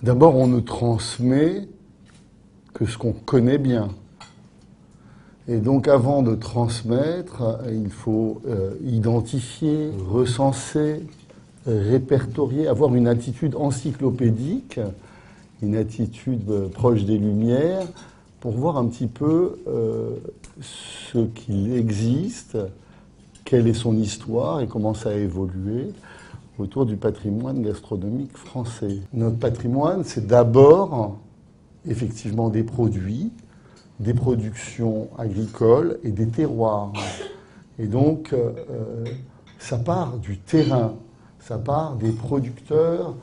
D'abord, on ne transmet que ce qu'on connaît bien. Et donc, avant de transmettre, il faut identifier, recenser, répertorier, avoir une attitude encyclopédique, une attitude proche des Lumières, pour voir un petit peu ce qu'il existe, quelle est son histoire et comment ça a évolué autour du patrimoine gastronomique français. Notre patrimoine, c'est d'abord effectivement des produits, des productions agricoles et des terroirs. Et donc, ça part du terrain, ça part des producteurs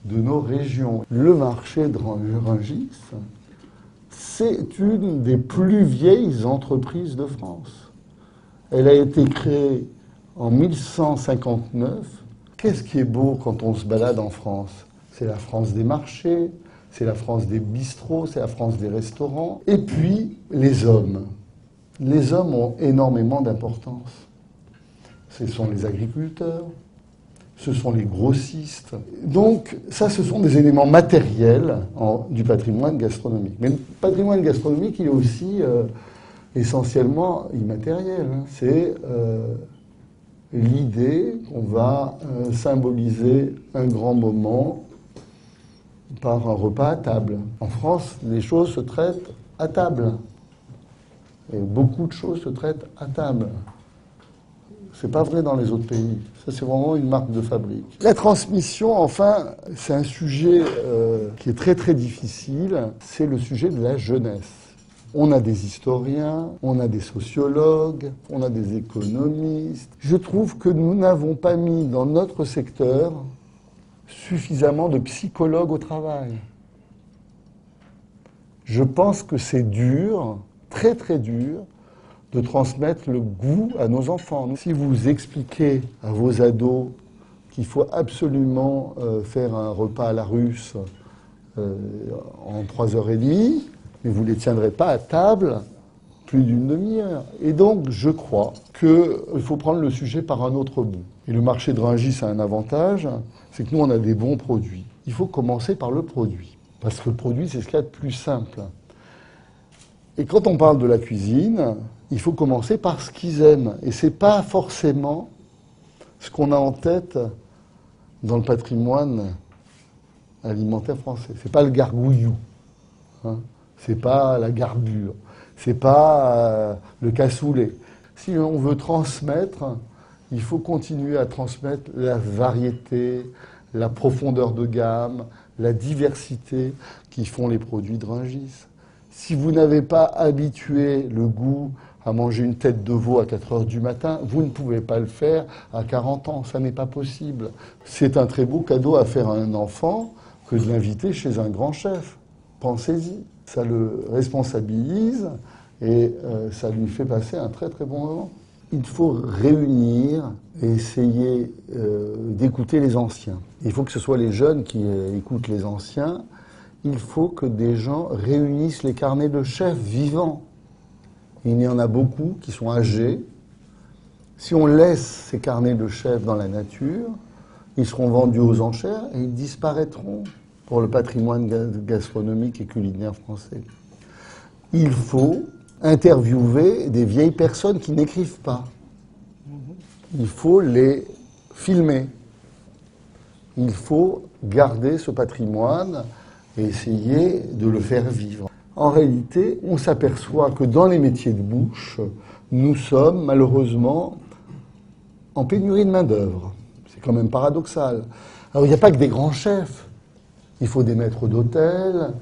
de nos régions. Le marché de Rungis, c'est une des plus vieilles entreprises de France. Elle a été créée en 1159. Qu'est-ce qui est beau quand on se balade en France? C'est la France des marchés, c'est la France des bistrots, c'est la France des restaurants. Et puis, les hommes. Les hommes ont énormément d'importance. Ce sont les agriculteurs, ce sont les grossistes. Donc, ça, ce sont des éléments matériels du patrimoine gastronomique. Mais le patrimoine gastronomique, il est aussi essentiellement immatériel. C'est l'idée qu'on va symboliser un grand moment par un repas à table. En France, les choses se traitent à table. Et beaucoup de choses se traitent à table. C'est pas vrai dans les autres pays. Ça, c'est vraiment une marque de fabrique. La transmission, enfin, c'est un sujet qui est très très difficile. C'est le sujet de la jeunesse. On a des historiens, on a des sociologues, on a des économistes. Je trouve que nous n'avons pas mis dans notre secteur suffisamment de psychologues au travail. Je pense que c'est dur, très très dur, de transmettre le goût à nos enfants. Si vous expliquez à vos ados qu'il faut absolument faire un repas à la russe en 3h30, mais vous ne les tiendrez pas à table plus d'une demi-heure. Et donc, je crois qu'il faut prendre le sujet par un autre bout. Et le marché de Rungis a un avantage, c'est que nous, on a des bons produits. Il faut commencer par le produit, parce que le produit, c'est ce qu'il y a de plus simple. Et quand on parle de la cuisine, il faut commencer par ce qu'ils aiment. Et ce n'est pas forcément ce qu'on a en tête dans le patrimoine alimentaire français. Ce n'est pas le gargouillou, hein. Ce n'est pas la garbure, ce n'est pas le cassoulet. Si on veut transmettre, il faut continuer à transmettre la variété, la profondeur de gamme, la diversité qui font les produits de Rungis. Si vous n'avez pas habitué le goût à manger une tête de veau à 4 heures du matin, vous ne pouvez pas le faire à 40 ans. Ça n'est pas possible. C'est un très beau cadeau à faire à un enfant que de l'inviter chez un grand chef. Pensez-y. Ça le responsabilise et ça lui fait passer un très très bon moment. Il faut réunir et essayer d'écouter les anciens. Il faut que ce soit les jeunes qui écoutent les anciens. Il faut que des gens réunissent les carnets de chefs vivants. Il y en a beaucoup qui sont âgés. Si on laisse ces carnets de chefs dans la nature, ils seront vendus aux enchères et ils disparaîtront pour le patrimoine gastronomique et culinaire français. Il faut interviewer des vieilles personnes qui n'écrivent pas. Il faut les filmer. Il faut garder ce patrimoine et essayer de le faire vivre. En réalité, on s'aperçoit que dans les métiers de bouche, nous sommes malheureusement en pénurie de main-d'œuvre. C'est quand même paradoxal. Alors, il n'y a pas que des grands chefs. Il faut des maîtres d'hôtel,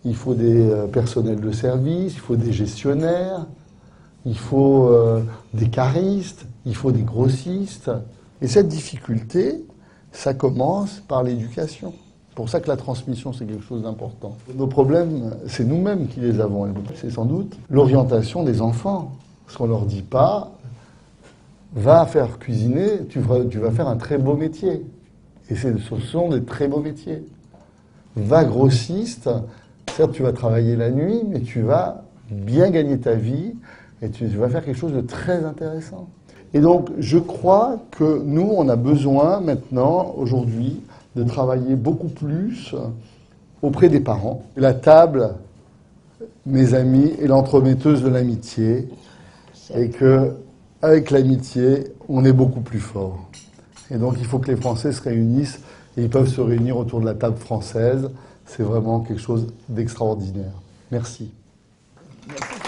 il faut des personnels de service, il faut des gestionnaires, il faut des caristes, il faut des grossistes. Et cette difficulté, ça commence par l'éducation. C'est pour ça que la transmission, c'est quelque chose d'important. Nos problèmes, c'est nous-mêmes qui les avons. C'est sans doute l'orientation des enfants. Parce qu'on ne leur dit pas, va faire cuisiner, tu vas faire un très beau métier. Et ce sont des très beaux métiers. Va grossiste, certes tu vas travailler la nuit, mais tu vas bien gagner ta vie et tu vas faire quelque chose de très intéressant. Et donc je crois que nous, on a besoin maintenant, aujourd'hui, de travailler beaucoup plus auprès des parents. La table, mes amis, est l'entremetteuse de l'amitié. Et qu'avec l'amitié, on est beaucoup plus fort. Et donc il faut que les Français se réunissent, et ils peuvent se réunir autour de la table française. C'est vraiment quelque chose d'extraordinaire. Merci. Merci.